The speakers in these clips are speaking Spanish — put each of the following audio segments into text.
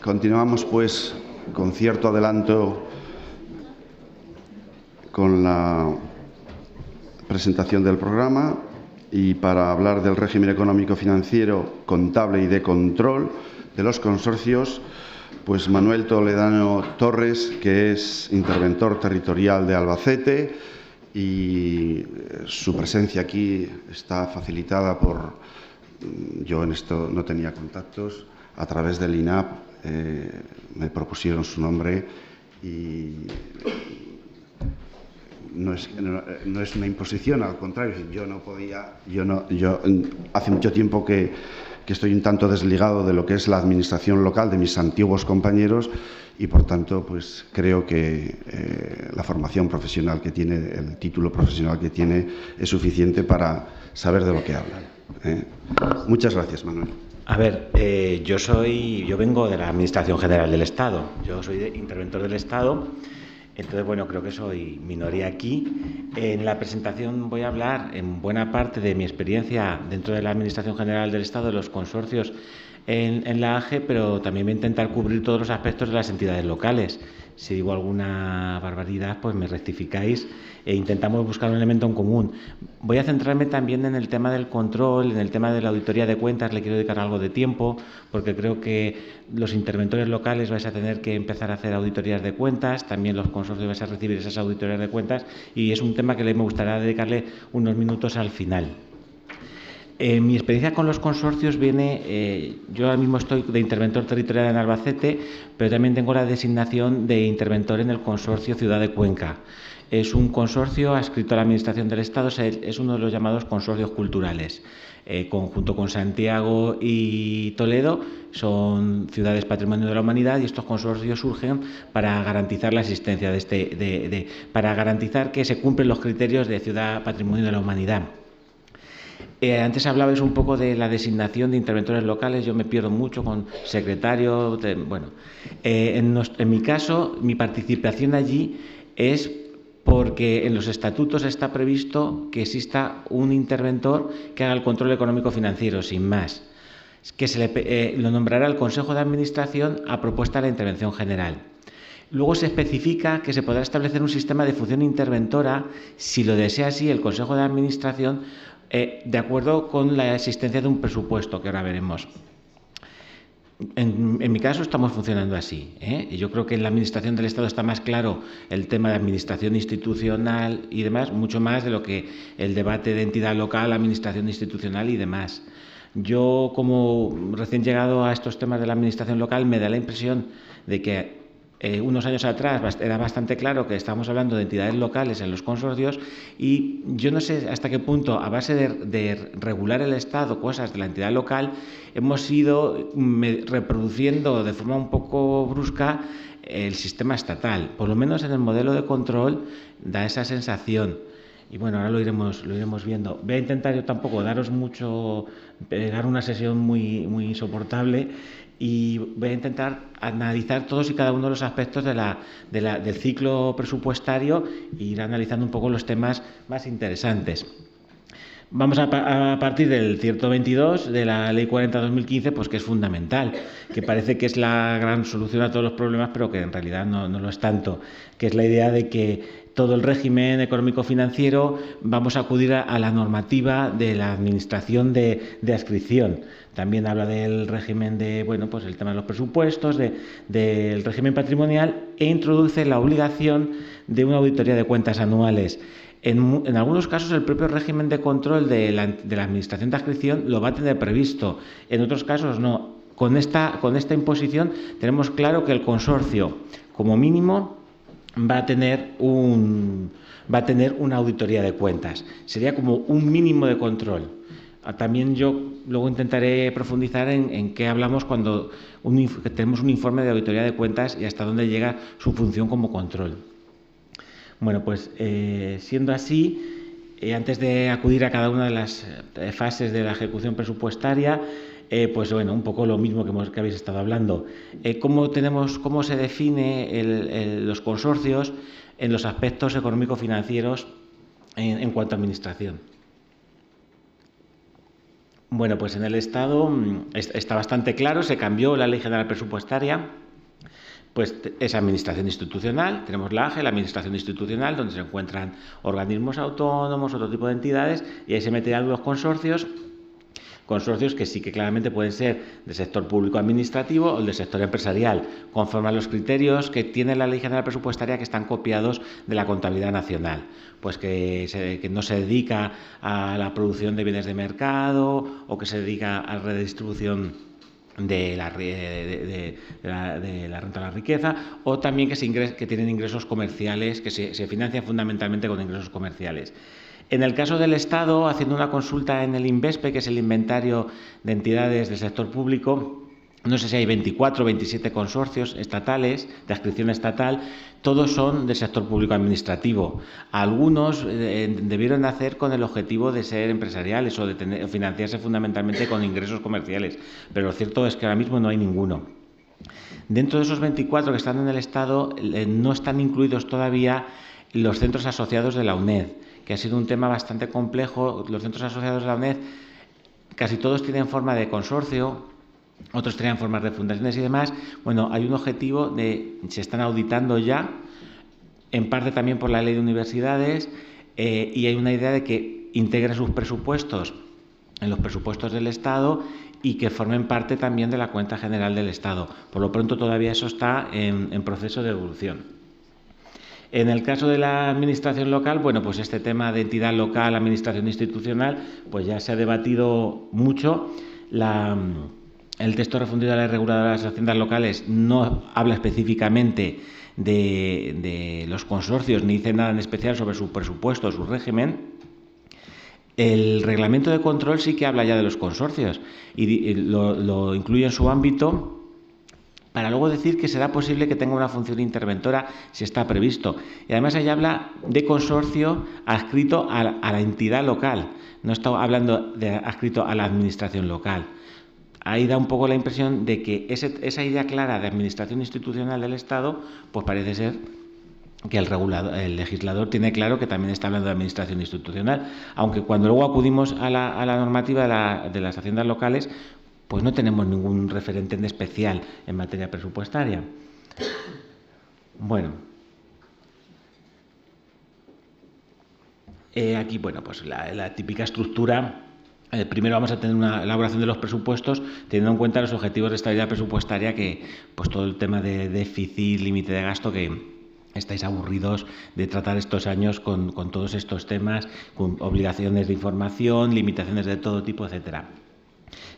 Continuamos, pues, con cierto adelanto con la presentación del programa, y para hablar del régimen económico, financiero, contable y de control de los consorcios, pues Manuel Toledano Torres, que es interventor territorial de Albacete, y su presencia aquí está facilitada por, yo en esto no tenía contactos, a través del INAP me propusieron su nombre y no es una imposición, al contrario, yo no podía, yo hace mucho tiempo que estoy un tanto desligado de lo que es la administración local de mis antiguos compañeros y, por tanto, pues creo que la formación profesional que tiene, el título profesional que tiene, es suficiente para saber de lo que hablan. Muchas gracias, Manuel. A ver, yo vengo de la Administración General del Estado. Yo soy interventor del Estado. Entonces, bueno, creo que soy minoría aquí. En la presentación voy a hablar en buena parte de mi experiencia dentro de la Administración General del Estado, de los consorcios en la AGE, pero también voy a intentar cubrir todos los aspectos de las entidades locales. Si digo alguna barbaridad, pues me rectificáis e intentamos buscar un elemento en común. Voy a centrarme también en el tema del control, en el tema de la auditoría de cuentas. Le quiero dedicar algo de tiempo, porque creo que los interventores locales vais a tener que empezar a hacer auditorías de cuentas, también los consorcios vais a recibir esas auditorías de cuentas, y es un tema que me gustaría dedicarle unos minutos al final. Mi experiencia con los consorcios viene, yo ahora mismo estoy de interventor territorial en Albacete, pero también tengo la designación de interventor en el consorcio Ciudad de Cuenca. Es un consorcio adscrito a la Administración del Estado, es uno de los llamados consorcios culturales. Junto con Santiago y Toledo son ciudades patrimonio de la humanidad, y estos consorcios surgen para garantizar la existencia para garantizar que se cumplen los criterios de ciudad patrimonio de la humanidad. Antes hablabais un poco de la designación de interventores locales. Yo me pierdo mucho con secretario. En mi caso, mi participación allí es porque en los estatutos está previsto que exista un interventor que haga el control económico-financiero, sin más, que lo nombrará el Consejo de Administración a propuesta de la Intervención General. Luego se especifica que se podrá establecer un sistema de función interventora, si lo desea así el Consejo de Administración, de acuerdo con la existencia de un presupuesto, que ahora veremos. En mi caso estamos funcionando así. Yo creo que en la Administración del Estado está más claro el tema de administración institucional y demás, mucho más de lo que el debate de entidad local, administración institucional y demás. Yo, como recién llegado a estos temas de la administración local, me da la impresión de que unos años atrás era bastante claro que estábamos hablando de entidades locales en los consorcios, y yo no sé hasta qué punto, a base de regular el Estado cosas de la entidad local, hemos ido reproduciendo de forma un poco brusca el sistema estatal. Por lo menos en el modelo de control da esa sensación. Y bueno, ahora lo iremos viendo. Voy a intentar yo tampoco daros mucho, dar una sesión muy insoportable, y voy a intentar analizar todos y cada uno de los aspectos del ciclo presupuestario e ir analizando un poco los temas más interesantes. Vamos a partir del cierto 22 de la Ley 40/2015, pues que es fundamental, que parece que es la gran solución a todos los problemas, pero que en realidad no lo es tanto, que es la idea de que todo el régimen económico-financiero vamos a acudir a la normativa de la administración de adscripción. También habla del régimen pues el tema de los presupuestos, del régimen patrimonial, e introduce la obligación de una auditoría de cuentas anuales. En algunos casos el propio régimen de control de la administración de adscripción lo va a tener previsto, en otros casos no. Con esta imposición tenemos claro que el consorcio, como mínimo, va a tener una auditoría de cuentas. Sería como un mínimo de control. También yo luego intentaré profundizar en qué hablamos cuando tenemos un informe de auditoría de cuentas y hasta dónde llega su función como control. Bueno, pues siendo así, antes de acudir a cada una de las fases de la ejecución presupuestaria, pues bueno, un poco lo mismo que habéis estado hablando. ¿Cómo se define los consorcios en los aspectos económico-financieros en cuanto a administración? Bueno, pues en el Estado está bastante claro, se cambió la Ley General Presupuestaria. Pues es administración institucional, tenemos la AGE, la administración institucional, donde se encuentran organismos autónomos, otro tipo de entidades, y ahí se meterán los consorcios que sí que claramente pueden ser del sector público administrativo o del sector empresarial, conforme a los criterios que tiene la Ley General Presupuestaria, que están copiados de la contabilidad nacional, pues que no se dedica a la producción de bienes de mercado o que se dedica a la redistribución de la renta a la riqueza, o también que tienen ingresos comerciales, que se financian fundamentalmente con ingresos comerciales. En el caso del Estado, haciendo una consulta en el INVESPE, que es el inventario de entidades del sector público, no sé si hay 24 o 27 consorcios estatales, de adscripción estatal, todos son del sector público administrativo. Algunos debieron nacer con el objetivo de ser empresariales o de financiarse fundamentalmente con ingresos comerciales, pero lo cierto es que ahora mismo no hay ninguno. Dentro de esos 24 que están en el Estado, no están incluidos todavía los centros asociados de la UNED, que ha sido un tema bastante complejo. Los centros asociados de la UNED casi todos tienen forma de consorcio, otros tienen formas de fundaciones y demás. Bueno, hay un objetivo se están auditando ya, en parte también por la ley de universidades, y hay una idea de que integren sus presupuestos en los presupuestos del Estado y que formen parte también de la cuenta general del Estado. Por lo pronto todavía eso está en proceso de evolución. En el caso de la administración local, bueno, pues este tema de entidad local, administración institucional, pues ya se ha debatido mucho. El texto refundido de la ley reguladora de las haciendas locales no habla específicamente de los consorcios ni dice nada en especial sobre su presupuesto, su régimen. El reglamento de control sí que habla ya de los consorcios y lo incluye en su ámbito, para luego decir que será posible que tenga una función interventora si está previsto. Y además ahí habla de consorcio adscrito a la entidad local, no está hablando de adscrito a la administración local. Ahí da un poco la impresión de que esa idea clara de administración institucional del Estado, pues parece ser que el legislador tiene claro que también está hablando de administración institucional, aunque cuando luego acudimos a la normativa de las haciendas locales, pues no tenemos ningún referente en especial en materia presupuestaria. Bueno, aquí, bueno, pues la típica estructura. Primero vamos a tener una elaboración de los presupuestos, teniendo en cuenta los objetivos de estabilidad presupuestaria, que pues todo el tema de déficit, límite de gasto, que estáis aburridos de tratar estos años con todos estos temas, con obligaciones de información, limitaciones de todo tipo, etcétera.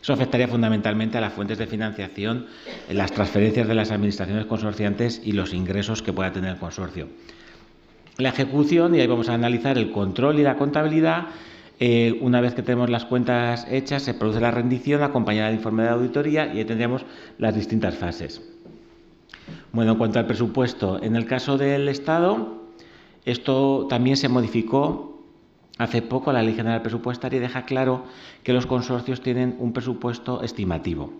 Eso afectaría fundamentalmente a las fuentes de financiación, las transferencias de las administraciones consorciantes y los ingresos que pueda tener el consorcio. La ejecución, y ahí vamos a analizar el control y la contabilidad. Una vez que tenemos las cuentas hechas, se produce la rendición acompañada del informe de auditoría y ahí tendríamos las distintas fases. Bueno, en cuanto al presupuesto, en el caso del Estado, esto también se modificó hace poco. La Ley General Presupuestaria deja claro que los consorcios tienen un presupuesto estimativo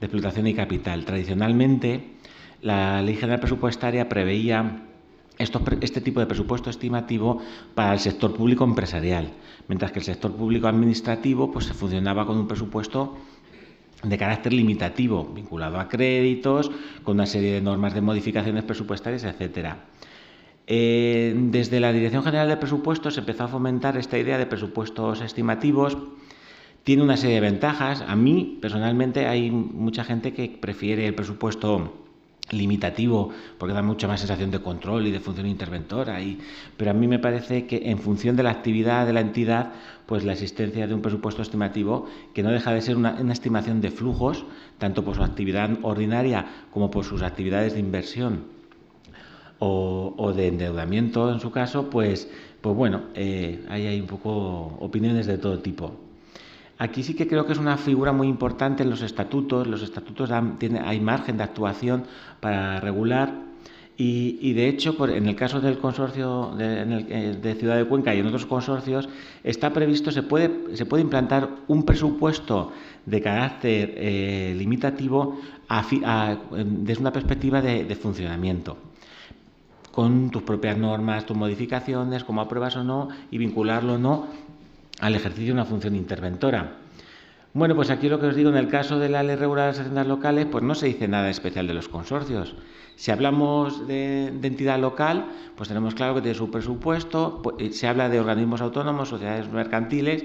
de explotación y capital. Tradicionalmente, la Ley General Presupuestaria preveía este tipo de presupuesto estimativo para el sector público empresarial, mientras que el sector público administrativo pues funcionaba con un presupuesto de carácter limitativo, vinculado a créditos, con una serie de normas de modificaciones presupuestarias, etcétera. Desde la Dirección General de Presupuestos se empezó a fomentar esta idea de presupuestos estimativos. Tiene una serie de ventajas. A mí, personalmente, hay mucha gente que prefiere el presupuesto limitativo porque da mucha más sensación de control y de función interventora, pero a mí me parece que en función de la actividad de la entidad, pues la existencia de un presupuesto estimativo, que no deja de ser una estimación de flujos, tanto por su actividad ordinaria como por sus actividades de inversión o de endeudamiento en su caso, pues bueno, ahí hay un poco opiniones de todo tipo. Aquí sí que creo que es una figura muy importante en los estatutos. Los estatutos hay margen de actuación para regular y de hecho, en el caso del consorcio de Ciudad de Cuenca y en otros consorcios, está previsto, se puede implantar un presupuesto de carácter limitativo desde una perspectiva de funcionamiento, con tus propias normas, tus modificaciones, cómo apruebas o no, y vincularlo o no al ejercicio de una función interventora. Bueno, pues aquí lo que os digo, en el caso de la Ley Reguladora de las Haciendas Locales, pues no se dice nada especial de los consorcios. Si hablamos de entidad local, pues tenemos claro que tiene su presupuesto, se habla de organismos autónomos, sociedades mercantiles,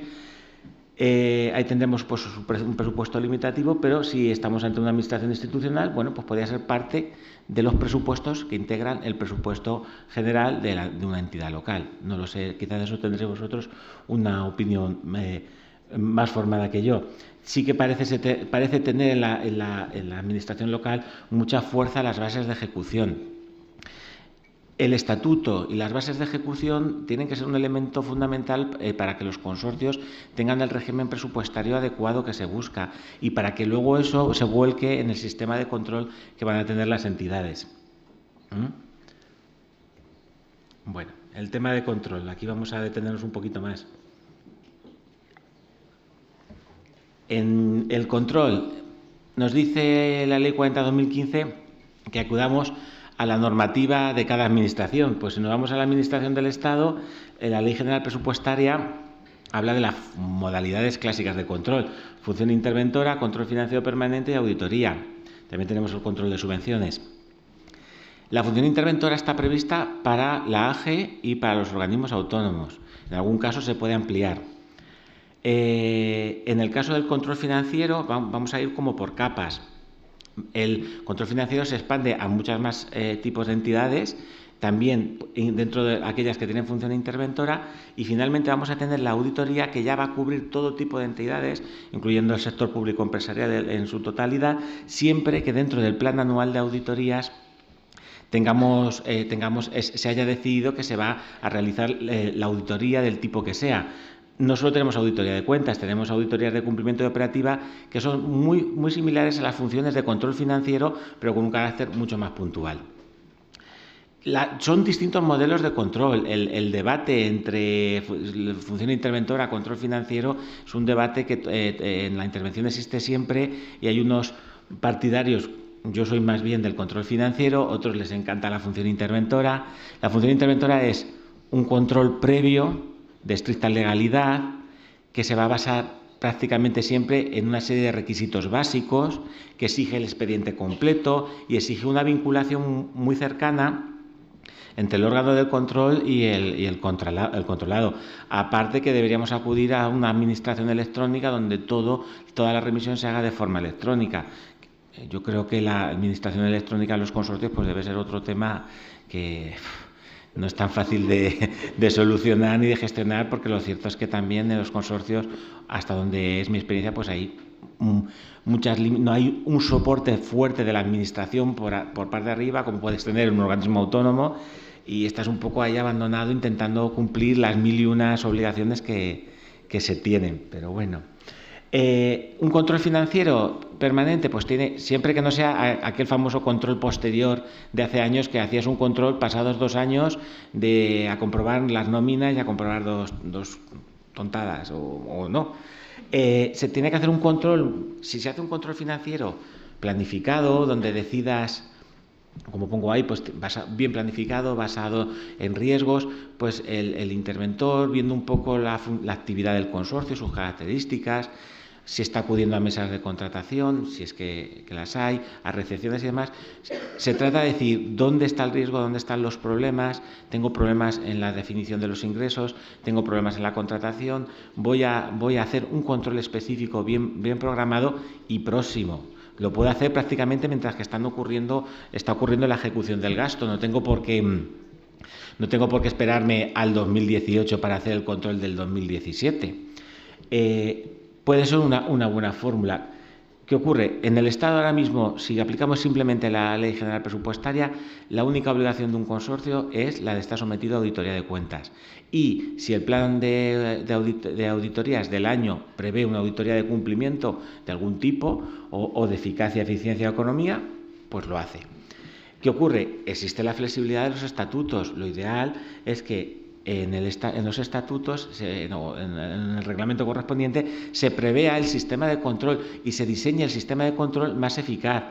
ahí tendremos pues un presupuesto limitativo, pero si estamos ante una administración institucional, bueno, pues podría ser parte de los presupuestos que integran el presupuesto general de una entidad local. No lo sé, quizás eso tendréis vosotros una opinión más formada que yo. Sí que parece tener en la administración local mucha fuerza las bases de ejecución. El estatuto y las bases de ejecución tienen que ser un elemento fundamental para que los consorcios tengan el régimen presupuestario adecuado que se busca y para que luego eso se vuelque en el sistema de control que van a tener las entidades. Bueno, el tema de control. Aquí vamos a detenernos un poquito más. En el control, nos dice la Ley 40/2015 que acudamos a la normativa de cada administración. Pues si nos vamos a la administración del Estado, la Ley General Presupuestaria habla de las modalidades clásicas de control: función interventora, control financiero permanente y auditoría. También tenemos el control de subvenciones. La función interventora está prevista para la AGE y para los organismos autónomos. En algún caso se puede ampliar. En el caso del control financiero vamos a ir como por capas. El control financiero se expande a muchas más tipos de entidades, también dentro de aquellas que tienen función interventora, y finalmente vamos a tener la auditoría, que ya va a cubrir todo tipo de entidades, incluyendo el sector público empresarial en su totalidad, siempre que dentro del plan anual de auditorías se haya decidido que se va a realizar la auditoría del tipo que sea. No solo tenemos auditoría de cuentas, tenemos auditorías de cumplimiento de operativa que son muy similares a las funciones de control financiero, pero con un carácter mucho más puntual. Son distintos modelos de control. El debate entre función interventora, control financiero, es un debate que en la intervención existe siempre, y hay unos partidarios. Yo soy más bien del control financiero, otros les encanta la función interventora. La función interventora es un control previo de estricta legalidad, que se va a basar prácticamente siempre en una serie de requisitos básicos, que exige el expediente completo y exige una vinculación muy cercana entre el órgano de control y el controlado. Aparte que deberíamos acudir a una administración electrónica donde toda la remisión se haga de forma electrónica. Yo creo que la administración electrónica de los consorcios pues debe ser otro tema que no es tan fácil de solucionar ni de gestionar, porque lo cierto es que también en los consorcios, hasta donde es mi experiencia, pues hay no hay un soporte fuerte de la administración por parte de arriba, como puedes tener en un organismo autónomo, y estás un poco ahí abandonado intentando cumplir las 1001 obligaciones que se tienen. Pero bueno, un control financiero permanente, pues tiene, siempre que no sea aquel famoso control posterior de hace años, que hacías un control pasados 2 años a comprobar las nóminas y a comprobar dos tontadas o no. Se tiene que hacer un control. Si se hace un control financiero planificado, donde decidas, como pongo ahí, pues bien planificado, basado en riesgos, pues el interventor, viendo un poco la actividad del consorcio, sus características, si está acudiendo a mesas de contratación, si es que las hay, a recepciones y demás, se trata de decir dónde está el riesgo, dónde están los problemas. Tengo problemas en la definición de los ingresos, tengo problemas en la contratación, voy a hacer un control específico bien programado y próximo. Lo puedo hacer prácticamente mientras que está ocurriendo la ejecución del gasto. No tengo por qué esperarme al 2018 para hacer el control del 2017. Puede ser una buena fórmula. ¿Qué ocurre? En el Estado ahora mismo, si aplicamos simplemente la Ley General Presupuestaria, la única obligación de un consorcio es la de estar sometido a auditoría de cuentas. Y si el plan de auditorías del año prevé una auditoría de cumplimiento de algún tipo o de eficacia, eficiencia o economía, pues lo hace. ¿Qué ocurre? Existe la flexibilidad de los estatutos. Lo ideal es que en los estatutos, en el reglamento correspondiente, se prevea el sistema de control y se diseña el sistema de control más eficaz.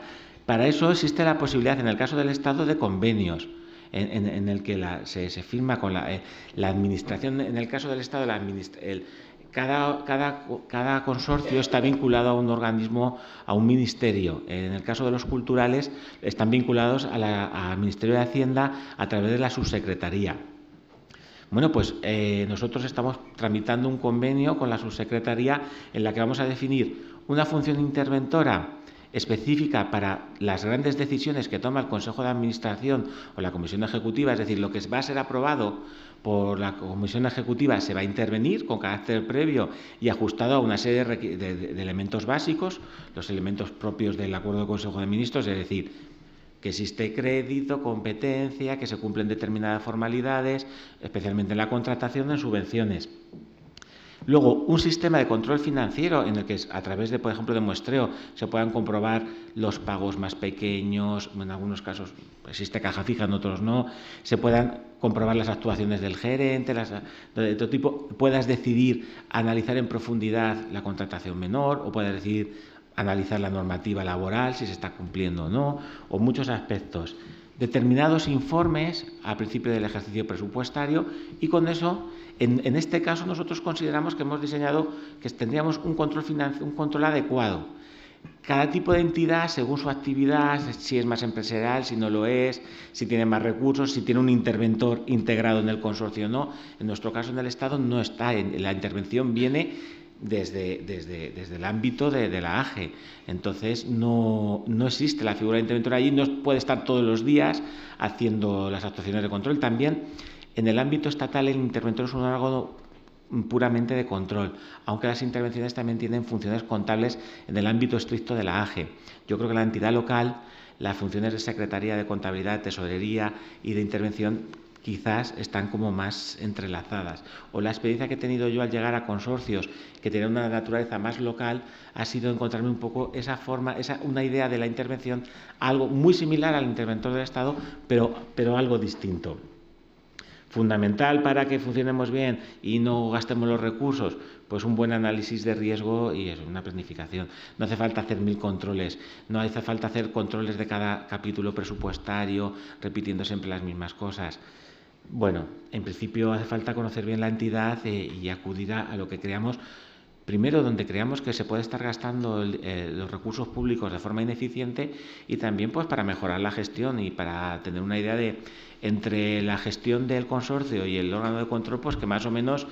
Para eso existe la posibilidad, en el caso del Estado, de convenios, en el que se firma con la administración. En el caso del Estado, cada consorcio está vinculado a un organismo, a un ministerio. En el caso de los culturales están vinculados al Ministerio de Hacienda a través de la subsecretaría. Bueno, pues nosotros estamos tramitando un convenio con la subsecretaría en la que vamos a definir una función interventora específica para las grandes decisiones que toma el Consejo de Administración o la Comisión Ejecutiva, es decir, lo que va a ser aprobado por la Comisión Ejecutiva se va a intervenir con carácter previo y ajustado a una serie de elementos básicos, los elementos propios del Acuerdo del Consejo de Ministros, es decir, que existe crédito, competencia, que se cumplen determinadas formalidades, especialmente en la contratación de subvenciones. Luego, un sistema de control financiero en el que a través de, por ejemplo, de muestreo se puedan comprobar los pagos más pequeños, en algunos casos existe caja fija, en otros no, se puedan comprobar las actuaciones del gerente, de todo tipo, puedas decidir analizar en profundidad la contratación menor o puedas decidir analizar la normativa laboral, si se está cumpliendo o no, o muchos aspectos. Determinados informes al principio del ejercicio presupuestario y con eso, en este caso nosotros consideramos que hemos diseñado que tendríamos un control adecuado. Cada tipo de entidad, según su actividad, si es más empresarial, si no lo es, si tiene más recursos, si tiene un interventor integrado en el consorcio o no. En nuestro caso, en el Estado, no está. La intervención viene desde el ámbito de la AGE. Entonces, no existe la figura de interventor allí, no puede estar todos los días haciendo las actuaciones de control. También, en el ámbito estatal, el interventor es un órgano puramente de control, aunque las intervenciones también tienen funciones contables en el ámbito estricto de la AGE. Yo creo que la entidad local, las funciones de Secretaría de Contabilidad, Tesorería y de Intervención quizás están como más entrelazadas. O la experiencia que he tenido yo al llegar a consorcios que tienen una naturaleza más local ha sido encontrarme un poco esa forma, una idea de la intervención, algo muy similar al interventor del Estado, pero algo distinto. Fundamental para que funcionemos bien y no gastemos los recursos, pues un buen análisis de riesgo y una planificación. No hace falta hacer 1000 controles, no hace falta hacer controles de cada capítulo presupuestario, repitiendo siempre las mismas cosas. Bueno, en principio hace falta conocer bien la entidad y acudir a lo que creamos. Primero, donde creamos que se puede estar gastando los recursos públicos de forma ineficiente y también pues para mejorar la gestión y para tener una idea de entre la gestión del consorcio y el órgano de control, pues que más o menos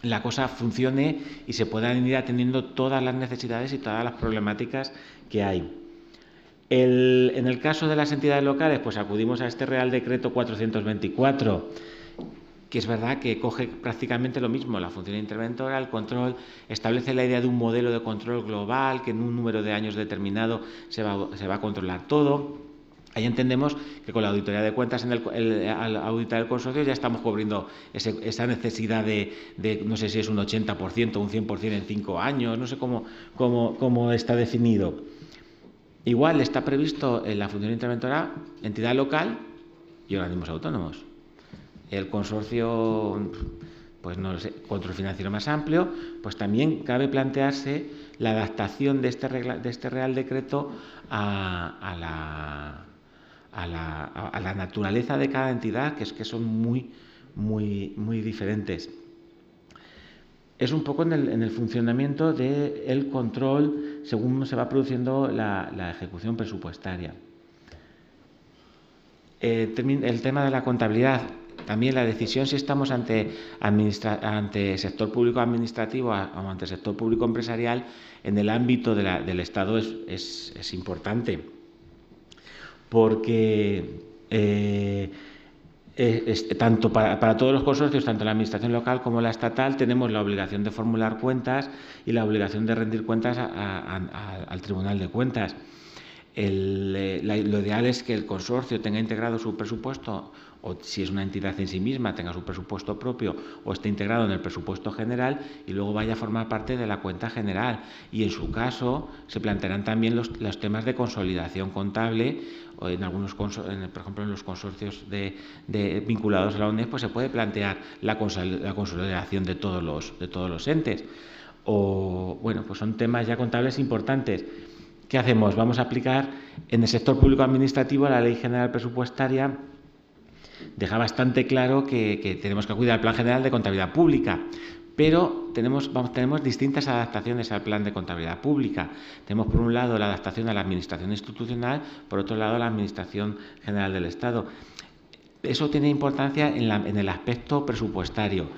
la cosa funcione y se puedan ir atendiendo todas las necesidades y todas las problemáticas que hay. En el caso de las entidades locales, pues acudimos a este Real Decreto 424, que es verdad que coge prácticamente lo mismo, la función interventora, el control, establece la idea de un modelo de control global, que en un número de años determinado se va a controlar todo. Ahí entendemos que con la auditoría de cuentas, al auditar el consorcio, ya estamos cubriendo esa necesidad de no sé si es un 80%, un 100% en 5 años, no sé cómo está definido. Igual está previsto en la función interventora entidad local y organismos autónomos. El consorcio, pues no lo sé, control financiero más amplio, pues también cabe plantearse la adaptación de este Real Decreto a la naturaleza de cada entidad, que son muy diferentes. Es un poco en el funcionamiento del control según se va produciendo la ejecución presupuestaria. El tema de la contabilidad. También la decisión si estamos ante sector público administrativo o ante sector público empresarial en el ámbito del Estado es importante, porque tanto para todos los consorcios, tanto la administración local como la estatal, tenemos la obligación de formular cuentas y la obligación de rendir cuentas al Tribunal de Cuentas. Lo ideal es que el consorcio tenga integrado su presupuesto, o si es una entidad en sí misma, tenga su presupuesto propio o esté integrado en el presupuesto general y luego vaya a formar parte de la cuenta general. Y en su caso se plantearán también los temas de consolidación contable, o por ejemplo en los consorcios vinculados a la UNED, pues se puede plantear la consolidación de todos los entes. O bueno, pues son temas ya contables importantes. ¿Qué hacemos? Vamos a aplicar en el sector público administrativo la Ley General Presupuestaria. Deja bastante claro que tenemos que acudir al Plan General de Contabilidad Pública, Pero tenemos distintas adaptaciones al plan de contabilidad pública. Tenemos, por un lado, la adaptación a la administración institucional, por otro lado, la Administración General del Estado. Eso tiene importancia en el aspecto presupuestario.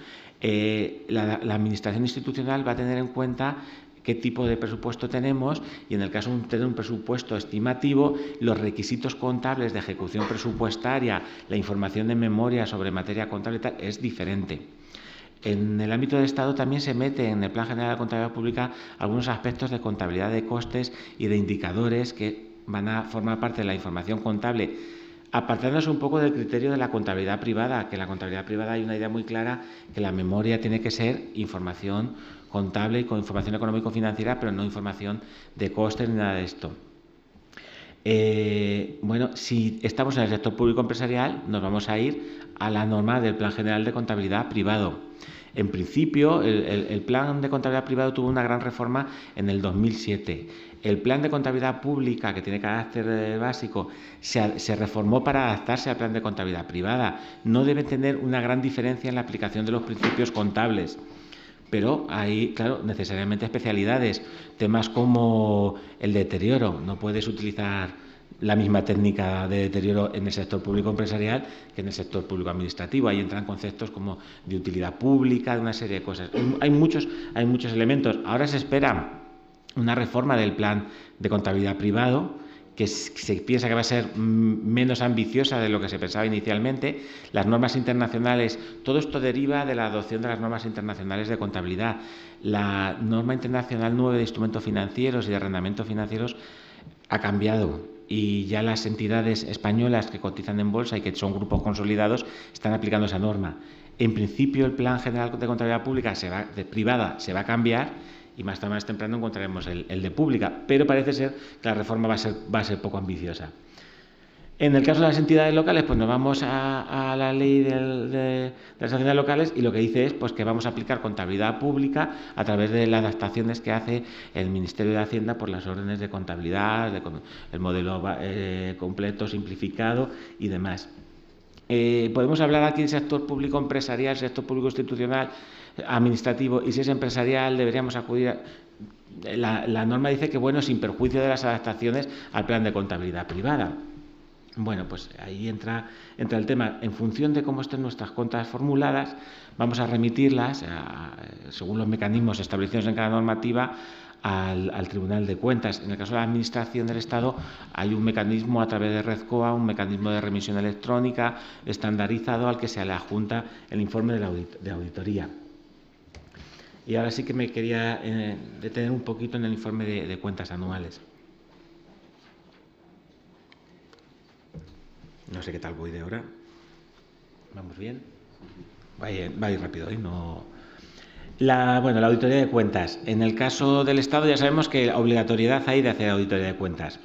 La Administración institucional va a tener en cuenta qué tipo de presupuesto tenemos y, en el caso de tener un presupuesto estimativo, los requisitos contables de ejecución presupuestaria, la información de memoria sobre materia contable tal, es diferente. En el ámbito del Estado también se mete en el Plan General de Contabilidad Pública algunos aspectos de contabilidad de costes y de indicadores que van a formar parte de la información contable, apartándose un poco del criterio de la contabilidad privada, que en la contabilidad privada hay una idea muy clara que la memoria tiene que ser información contable y con información económico-financiera, pero no información de costes ni nada de esto. Si estamos en el sector público empresarial, nos vamos a ir a la norma del Plan General de Contabilidad Privado. En principio, el Plan de Contabilidad Privado tuvo una gran reforma en el 2007. El Plan de Contabilidad Pública, que tiene carácter básico, se reformó para adaptarse al Plan de Contabilidad Privada. No debe tener una gran diferencia en la aplicación de los principios contables. Pero hay, claro, necesariamente especialidades, temas como el deterioro. No puedes utilizar la misma técnica de deterioro en el sector público empresarial que en el sector público administrativo. Ahí entran conceptos como de utilidad pública, de una serie de cosas. Hay muchos elementos. Ahora se espera una reforma del Plan de Contabilidad Privado, que se piensa que va a ser menos ambiciosa de lo que se pensaba inicialmente. Las normas internacionales, todo esto deriva de la adopción de las normas internacionales de contabilidad. La norma internacional 9 de instrumentos financieros y de arrendamientos financieros ha cambiado y ya las entidades españolas que cotizan en bolsa y que son grupos consolidados están aplicando esa norma. En principio, el Plan General de Contabilidad Pública privada se va a cambiar, y más tarde más temprano encontraremos el de pública, pero parece ser que la reforma va a ser poco ambiciosa. En el caso de las entidades locales, pues nos vamos a la ley de las sociedades locales, y lo que dice es pues que vamos a aplicar contabilidad pública a través de las adaptaciones que hace el Ministerio de Hacienda por las órdenes de contabilidad, el modelo completo, simplificado y demás. Podemos hablar aquí del sector público empresarial, sector público institucional, administrativo, y si es empresarial deberíamos acudir la norma dice que sin perjuicio de las adaptaciones al plan de contabilidad privada. Bueno, pues ahí entra el tema. En función de cómo estén nuestras cuentas formuladas, vamos a remitirlas según los mecanismos establecidos en cada normativa al Tribunal de Cuentas. En el caso de la Administración del Estado hay un mecanismo a través de REDCOA, un mecanismo de remisión electrónica estandarizado al que se le adjunta el informe de auditoría. Y ahora sí que me quería detener un poquito en el informe de cuentas anuales. No sé qué tal voy de hora. ¿Vamos bien? Va a ir rápido hoy, no. La auditoría de cuentas. En el caso del Estado ya sabemos que la obligatoriedad hay de hacer auditoría de cuentas.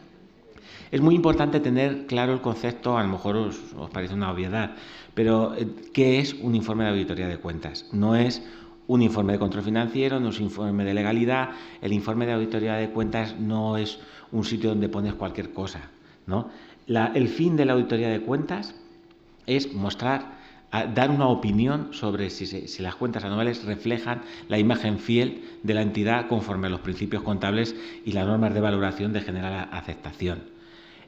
Es muy importante tener claro el concepto, a lo mejor os parece una obviedad, pero ¿qué es un informe de auditoría de cuentas? No es un informe de control financiero, no es un informe de legalidad. El informe de auditoría de cuentas no es un sitio donde pones cualquier cosa, ¿no? El fin de la auditoría de cuentas es dar una opinión sobre si las cuentas anuales reflejan la imagen fiel de la entidad conforme a los principios contables y las normas de valoración de general aceptación.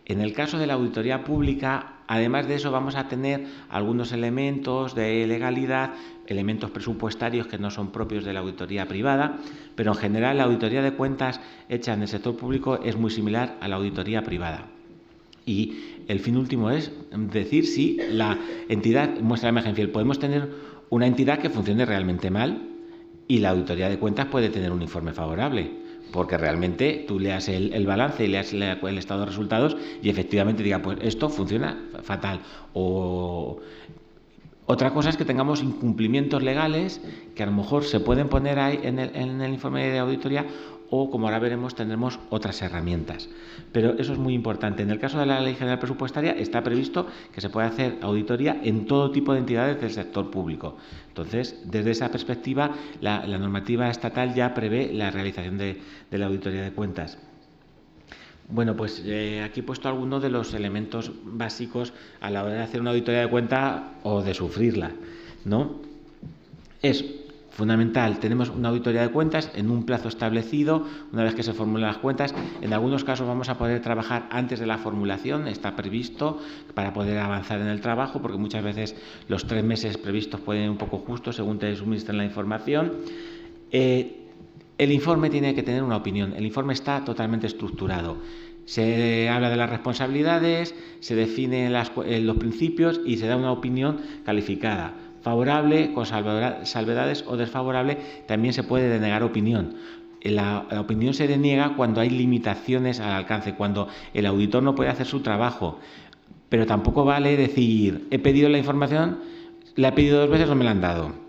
En el caso de la auditoría pública, además de eso, vamos a tener algunos elementos de legalidad, elementos presupuestarios que no son propios de la auditoría privada, pero en general la auditoría de cuentas hecha en el sector público es muy similar a la auditoría privada. Y el fin último es decir si la entidad muestra la imagen fiel. Podemos tener una entidad que funcione realmente mal y la auditoría de cuentas puede tener un informe favorable, porque realmente tú leas el balance y leas el estado de resultados y efectivamente diga, pues esto funciona fatal. O otra cosa es que tengamos incumplimientos legales que a lo mejor se pueden poner ahí en el informe de auditoría, o, como ahora veremos, tendremos otras herramientas. Pero eso es muy importante. En el caso de la Ley General Presupuestaria está previsto que se puede hacer auditoría en todo tipo de entidades del sector público. Entonces, desde esa perspectiva, la normativa estatal ya prevé la realización de la auditoría de cuentas. Bueno, pues aquí he puesto algunos de los elementos básicos a la hora de hacer una auditoría de cuenta o de sufrirla, ¿no? Es Fundamental, tenemos una auditoría de cuentas en un plazo establecido, una vez que se formulan las cuentas. En algunos casos vamos a poder trabajar antes de la formulación, está previsto para poder avanzar en el trabajo, porque muchas veces los 3 meses previstos pueden ir un poco justos según te suministren la información. El informe tiene que tener una opinión, el informe está totalmente estructurado. Se habla de las responsabilidades, se definen los principios y se da una opinión calificada. Favorable, con salvedades, o desfavorable, también se puede denegar opinión. La opinión se deniega cuando hay limitaciones al alcance, cuando el auditor no puede hacer su trabajo. Pero tampoco vale decir, he pedido la información, la he pedido 2 veces, no me la han dado.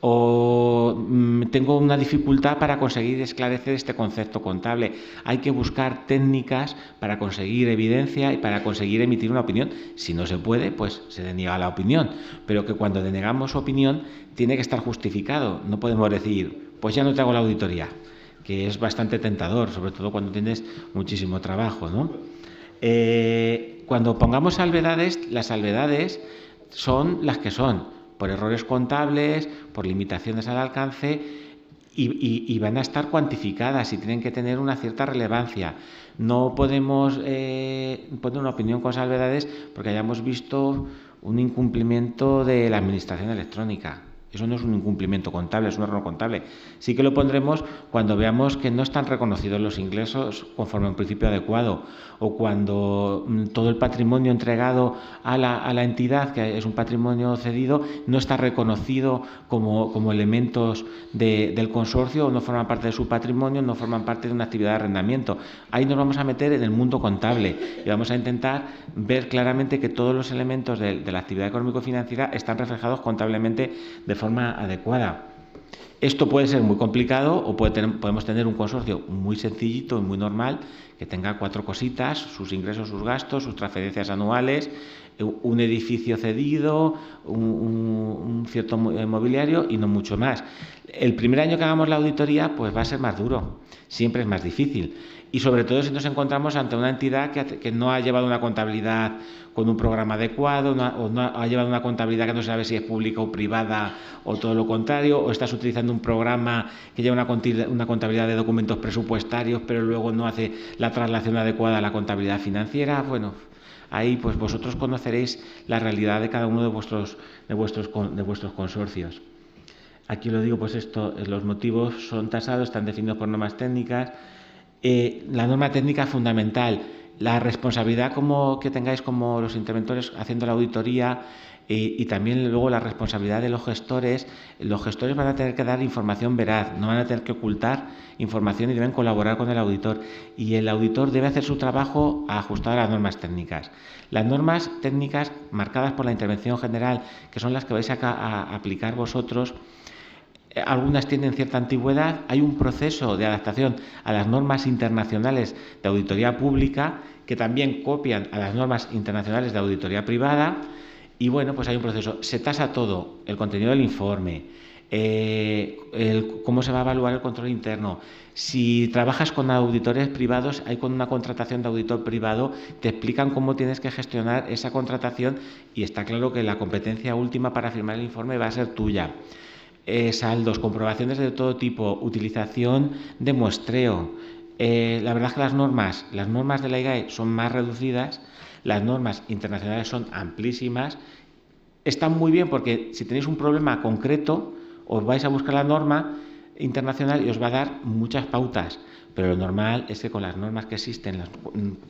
O tengo una dificultad para conseguir esclarecer este concepto contable. Hay que buscar técnicas para conseguir evidencia y para conseguir emitir una opinión. Si no se puede, pues se deniega la opinión. Pero que cuando denegamos opinión tiene que estar justificado. No podemos decir, pues ya no te hago la auditoría, que es bastante tentador, sobre todo cuando tienes muchísimo trabajo, ¿no? Cuando pongamos salvedades, las salvedades son las que son, por errores contables, por limitaciones al alcance, y van a estar cuantificadas y tienen que tener una cierta relevancia. No podemos poner una opinión con salvedades porque hayamos visto un incumplimiento de la administración electrónica. Eso no es un incumplimiento contable, es un error contable. Sí que lo pondremos cuando veamos que no están reconocidos los ingresos conforme a un principio adecuado, o cuando todo el patrimonio entregado a la entidad, que es un patrimonio cedido, no está reconocido como elementos del consorcio, o no forman parte de su patrimonio, no forman parte de una actividad de arrendamiento. Ahí nos vamos a meter en el mundo contable y vamos a intentar ver claramente que todos los elementos de la actividad económico-financiera están reflejados contablemente de forma adecuada. Esto puede ser muy complicado o podemos tener un consorcio muy sencillito y muy normal que tenga 4 cositas: sus ingresos, sus gastos, sus transferencias anuales, un edificio cedido, un cierto mobiliario y no mucho más. El primer año que hagamos la auditoría pues va a ser más duro, siempre es más difícil. Y sobre todo si nos encontramos ante una entidad que no ha llevado una contabilidad con un programa adecuado, o no ha llevado una contabilidad que no sabe si es pública o privada, o todo lo contrario, o estás utilizando un programa que lleva una contabilidad de documentos presupuestarios, pero luego no hace la traslación adecuada a la contabilidad financiera. Bueno, ahí pues vosotros conoceréis la realidad de cada uno de vuestros consorcios. Aquí lo digo, pues esto, los motivos son tasados, están definidos por normas técnicas. La norma técnica fundamental, la responsabilidad que tengáis como los interventores haciendo la auditoría, y también luego la responsabilidad de los gestores. Los gestores van a tener que dar información veraz, no van a tener que ocultar información y deben colaborar con el auditor. Y el auditor debe hacer su trabajo ajustado a las normas técnicas. Las normas técnicas marcadas por la intervención general, que son las que vais a aplicar vosotros, algunas tienen cierta antigüedad. Hay un proceso de adaptación a las normas internacionales de auditoría pública que también copian a las normas internacionales de auditoría privada. Y bueno, pues hay un proceso. Se tasa todo, el contenido del informe, cómo se va a evaluar el control interno. Si trabajas con auditores privados, hay con una contratación de auditor privado, te explican cómo tienes que gestionar esa contratación y está claro que la competencia última para firmar el informe va a ser tuya. Saldos, comprobaciones de todo tipo, utilización de muestreo. La verdad es que las normas de la IGAE son más reducidas, las normas internacionales son amplísimas. Están muy bien porque si tenéis un problema concreto, os vais a buscar la norma internacional y os va a dar muchas pautas. Pero lo normal es que con las normas que existen,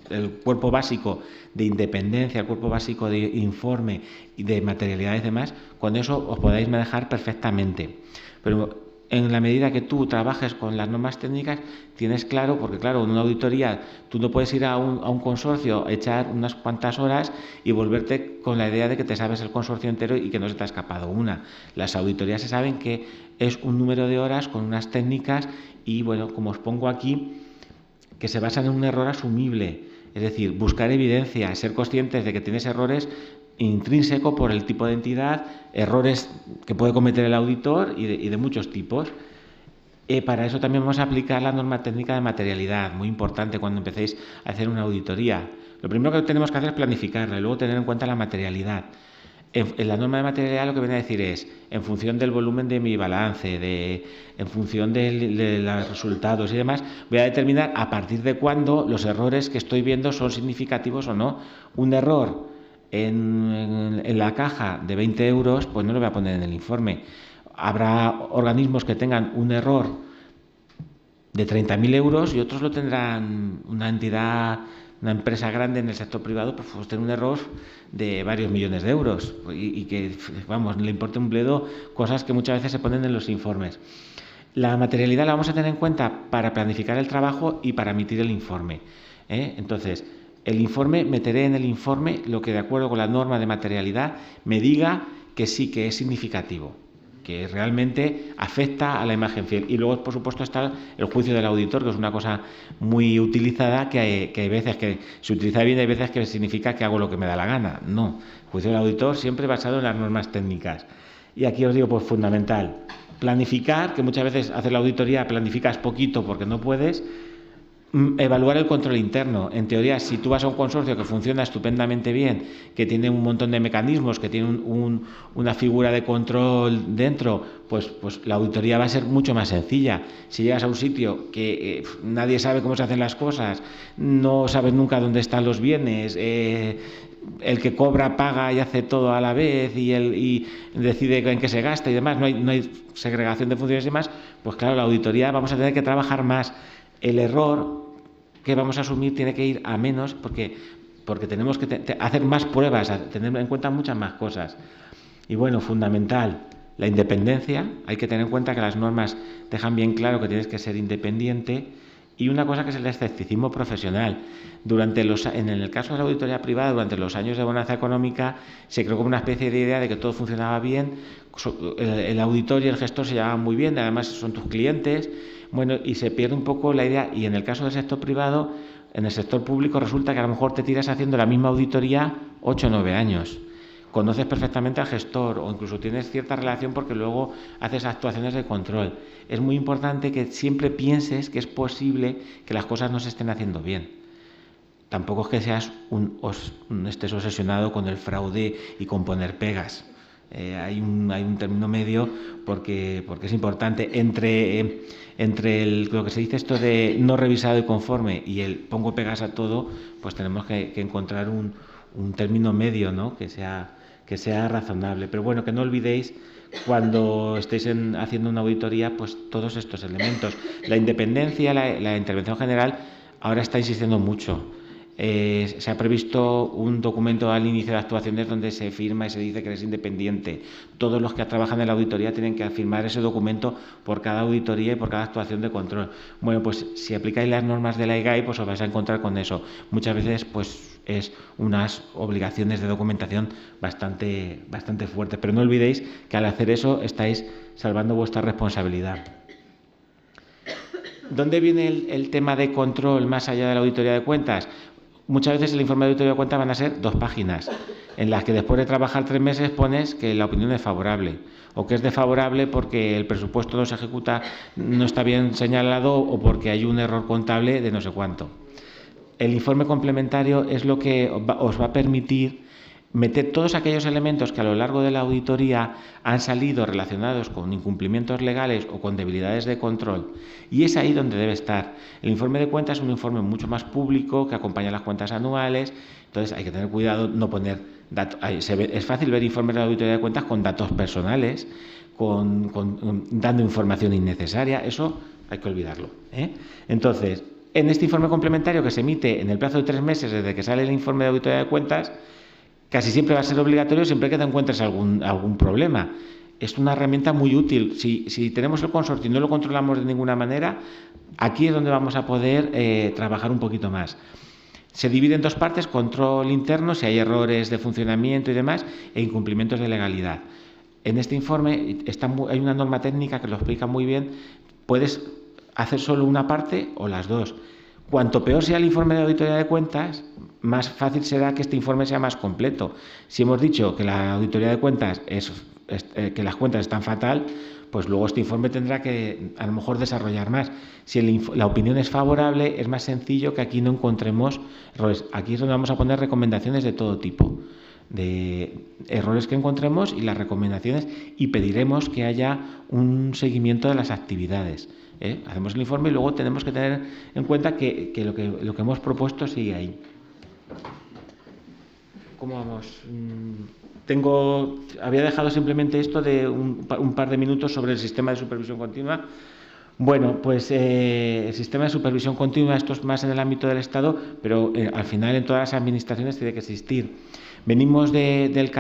el cuerpo básico de independencia, el cuerpo básico de informe y de materialidad y demás, con eso os podáis manejar perfectamente. Pero en la medida que tú trabajes con las normas técnicas, tienes claro, porque claro, en una auditoría tú no puedes ir a un consorcio, echar unas cuantas horas y volverte con la idea de que te sabes el consorcio entero y que no se te ha escapado una. Las auditorías se saben que es un número de horas con unas técnicas y, bueno, como os pongo aquí, que se basan en un error asumible. Es decir, buscar evidencia, ser conscientes de que tienes errores intrínseco por el tipo de entidad, errores que puede cometer el auditor y de muchos tipos. Para eso también vamos a aplicar la norma técnica de materialidad, muy importante cuando empecéis a hacer una auditoría. Lo primero que tenemos que hacer es planificarla y luego tener en cuenta la materialidad. En la norma de materialidad lo que viene a decir es, en función del volumen de mi balance, en función de los resultados y demás, voy a determinar a partir de cuándo los errores que estoy viendo son significativos o no. Un error en la caja de 20 euros, pues no lo voy a poner en el informe. Habrá organismos que tengan un error de 30.000 euros y otros lo tendrán una entidad, una empresa grande en el sector privado, pues tiene un error de varios millones de euros y que, vamos, le importa un bledo cosas que muchas veces se ponen en los informes. La materialidad la vamos a tener en cuenta para planificar el trabajo y para emitir el informe. Entonces, el informe, meteré en el informe lo que de acuerdo con la norma de materialidad me diga que sí que es significativo, que realmente afecta a la imagen fiel. Y luego, por supuesto, está el juicio del auditor, que es una cosa muy utilizada, que hay veces que se utiliza bien y hay veces que significa que hago lo que me da la gana. No, el juicio del auditor siempre basado en las normas técnicas. Y aquí os digo, pues fundamental, planificar, que muchas veces hacer la auditoría planificas poquito porque no puedes. Evaluar el control interno. En teoría, si tú vas a un consorcio que funciona estupendamente bien, que tiene un montón de mecanismos, que tiene una figura de control dentro, pues la auditoría va a ser mucho más sencilla. Si llegas a un sitio que nadie sabe cómo se hacen las cosas, no sabes nunca dónde están los bienes, el que cobra paga y hace todo a la vez y decide en qué se gasta y demás, no hay segregación de funciones y demás, pues claro, la auditoría vamos a tener que trabajar más. El error que vamos a asumir tiene que ir a menos porque tenemos que hacer más pruebas, tener en cuenta muchas más cosas. Y bueno, fundamental, la independencia. Hay que tener en cuenta que las normas dejan bien claro que tienes que ser independiente. Y una cosa que es el escepticismo profesional. En el caso de la auditoría privada, durante los años de bonanza económica, se creó como una especie de idea de que todo funcionaba bien, el auditor y el gestor se llevaban muy bien, además son tus clientes. Bueno, y se pierde un poco la idea, y en el caso del sector privado, en el sector público resulta que a lo mejor te tiras haciendo la misma auditoría 8 o 9 años. Conoces perfectamente al gestor o incluso tienes cierta relación porque luego haces actuaciones de control. Es muy importante que siempre pienses que es posible que las cosas no se estén haciendo bien. Tampoco es que seas estés obsesionado con el fraude y con poner pegas. Hay un término medio porque es importante entre lo que se dice esto de no revisado y conforme y el pongo pegas a todo, pues tenemos que encontrar un término medio, ¿no? que sea razonable. Pero bueno, que no olvidéis cuando estéis haciendo una auditoría, pues todos estos elementos. La independencia, la intervención general, ahora está insistiendo mucho. Se ha previsto un documento al inicio de actuaciones donde se firma y se dice que eres independiente. Todos los que trabajan en la auditoría tienen que firmar ese documento por cada auditoría y por cada actuación de control. Bueno, pues si aplicáis las normas de la IGAI, pues os vais a encontrar con eso. Muchas veces, pues es unas obligaciones de documentación bastante fuertes. Pero no olvidéis que al hacer eso estáis salvando vuestra responsabilidad. ¿Dónde viene el tema de control más allá de la auditoría de cuentas? Muchas veces el informe de auditoría de cuentas van a ser 2 páginas, en las que después de trabajar 3 meses pones que la opinión es favorable, o que es desfavorable porque el presupuesto no se ejecuta, no está bien señalado, o porque hay un error contable de no sé cuánto. El informe complementario es lo que os va a permitir meter todos aquellos elementos que a lo largo de la auditoría han salido relacionados con incumplimientos legales o con debilidades de control, y es ahí donde debe estar. El informe de cuentas es un informe mucho más público que acompaña las cuentas anuales, entonces hay que tener cuidado, no poner datos. Es fácil ver informes de la auditoría de cuentas con datos personales, dando información innecesaria, eso hay que olvidarlo, Entonces, en este informe complementario que se emite en el plazo de 3 meses desde que sale el informe de auditoría de cuentas, casi siempre va a ser obligatorio siempre que te encuentres algún problema. Es una herramienta muy útil. Si tenemos el consorcio y no lo controlamos de ninguna manera, aquí es donde vamos a poder trabajar un poquito más. Se divide en 2 partes, control interno, si hay errores de funcionamiento y demás, e incumplimientos de legalidad. En este informe hay una norma técnica que lo explica muy bien. Puedes hacer solo una parte o las 2. Cuanto peor sea el informe de auditoría de cuentas, más fácil será que este informe sea más completo. Si hemos dicho que la auditoría de cuentas que las cuentas están fatal, pues luego este informe tendrá que a lo mejor desarrollar más. Si la opinión es favorable, es más sencillo que aquí no encontremos errores. Aquí es donde vamos a poner recomendaciones de todo tipo. errores que encontremos y las recomendaciones, y pediremos que haya un seguimiento de las actividades. Hacemos el informe y luego tenemos que tener en cuenta que lo que hemos propuesto sigue ahí. ¿Cómo vamos? Había dejado simplemente esto de un par de minutos sobre el sistema de supervisión continua. Bueno, pues el sistema de supervisión continua, esto es más en el ámbito del Estado, pero al final en todas las administraciones tiene que existir. Venimos del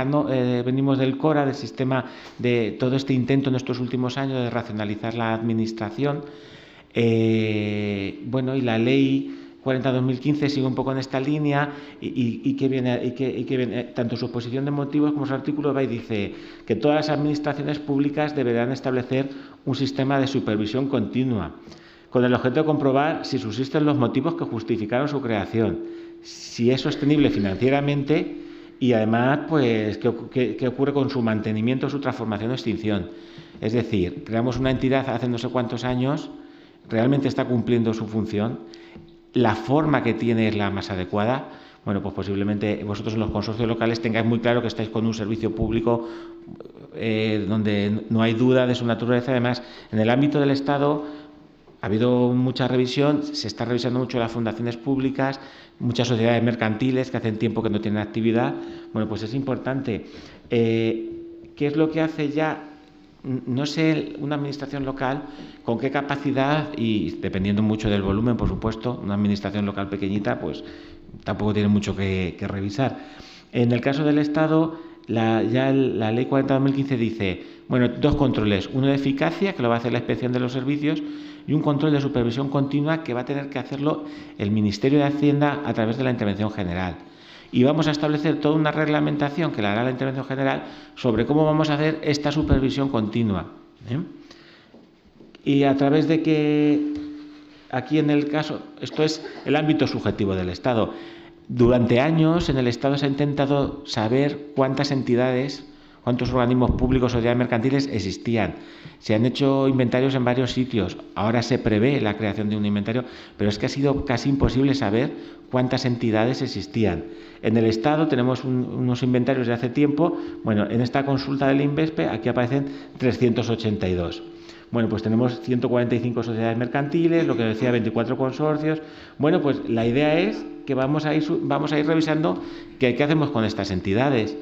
CORA, del sistema de todo este intento en estos últimos años de racionalizar la administración. Bueno, y la ley 40/2015 sigue un poco en esta línea y que viene tanto su exposición de motivos como su artículo va y dice que todas las administraciones públicas deberán establecer un sistema de supervisión continua con el objeto de comprobar si subsisten los motivos que justificaron su creación, si es sostenible financieramente y además pues qué ocurre con su mantenimiento, su transformación o extinción. Es decir, creamos una entidad hace no sé cuántos años, realmente está cumpliendo su función, la forma que tiene es la más adecuada. Bueno, pues posiblemente vosotros en los consorcios locales tengáis muy claro que estáis con un servicio público donde no hay duda de su naturaleza. Además, en el ámbito del Estado ha habido mucha revisión, se está revisando mucho las fundaciones públicas, muchas sociedades mercantiles que hacen tiempo que no tienen actividad. Bueno, pues es importante. ¿Qué es lo que hace ya? No sé, una administración local, con qué capacidad, y dependiendo mucho del volumen, por supuesto, una administración local pequeñita, pues tampoco tiene mucho que revisar. En el caso del Estado, la ley 40/2015 dice, bueno, 2 controles, uno de eficacia, que lo va a hacer la inspección de los servicios, y un control de supervisión continua que va a tener que hacerlo el Ministerio de Hacienda a través de la Intervención General. Y vamos a establecer toda una reglamentación que la hará la Intervención General sobre cómo vamos a hacer esta supervisión continua. Y a través de que, aquí en el caso, esto es el ámbito subjetivo del Estado. Durante años en el Estado se ha intentado saber cuántas entidades, cuántos organismos públicos o sociedades mercantiles existían. Se han hecho inventarios en varios sitios. Ahora se prevé la creación de un inventario, pero es que ha sido casi imposible saber cuántas entidades existían. En el Estado tenemos unos inventarios de hace tiempo. Bueno, en esta consulta del INVESPE aquí aparecen 382. Bueno, pues tenemos 145 sociedades mercantiles, lo que decía, 24 consorcios. Bueno, pues la idea es que vamos a ir revisando qué hacemos con estas entidades.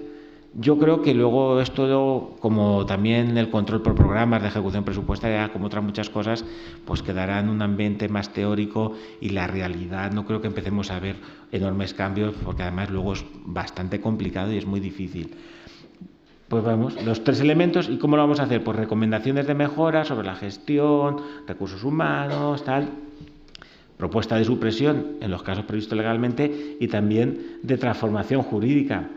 Yo creo que luego esto, como también el control por programas de ejecución presupuestaria, como otras muchas cosas, pues quedará en un ambiente más teórico y la realidad no creo que empecemos a ver enormes cambios, porque además luego es bastante complicado y es muy difícil. Pues vamos, los 3 elementos. ¿Y cómo lo vamos a hacer? Pues recomendaciones de mejora sobre la gestión, recursos humanos, tal, propuesta de supresión en los casos previstos legalmente y también de transformación jurídica.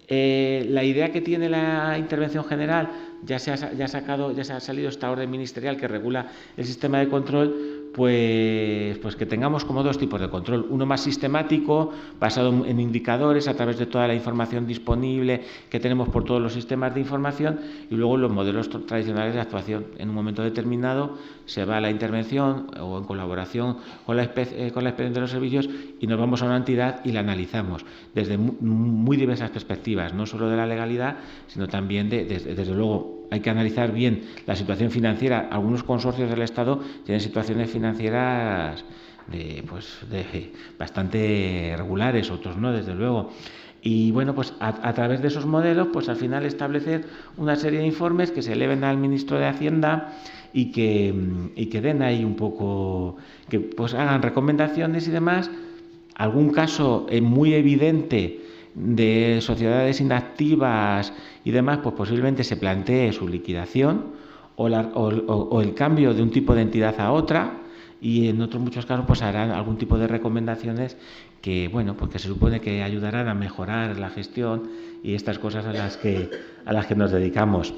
La idea que tiene la Intervención General, ya se ha salido esta orden ministerial que regula el sistema de control, pues que tengamos como 2 tipos de control. Uno más sistemático, basado en indicadores a través de toda la información disponible que tenemos por todos los sistemas de información, y luego los modelos tradicionales de actuación. En un momento determinado se va a la intervención o en colaboración con la inspección de los servicios y nos vamos a una entidad y la analizamos desde muy diversas perspectivas, no solo de la legalidad, sino también desde luego hay que analizar bien la situación financiera. Algunos consorcios del Estado tienen situaciones financieras bastante regulares, otros no, desde luego. Y bueno, pues a través de esos modelos, pues al final establecer una serie de informes que se eleven al ministro de Hacienda y que den ahí un poco, que pues hagan recomendaciones y demás. Algún caso muy evidente de sociedades inactivas y demás, pues posiblemente se plantee su liquidación o el cambio de un tipo de entidad a otra, y en otros muchos casos pues harán algún tipo de recomendaciones que, bueno, pues que se supone que ayudarán a mejorar la gestión y estas cosas a las que nos dedicamos.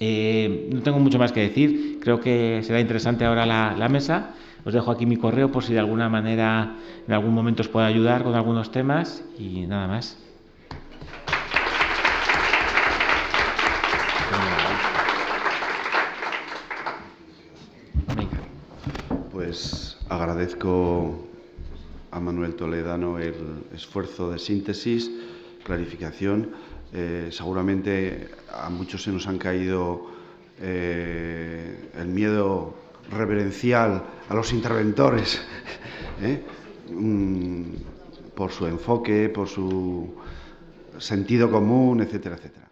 No tengo mucho más que decir, creo que será interesante ahora la mesa. Os dejo aquí mi correo por si de alguna manera en algún momento os puedo ayudar con algunos temas, y nada más. Pues agradezco a Manuel Toledano el esfuerzo de síntesis clarificación. Seguramente a muchos se nos han caído el miedo reverencial a los interventores, por su enfoque, por su sentido común, etcétera, etcétera.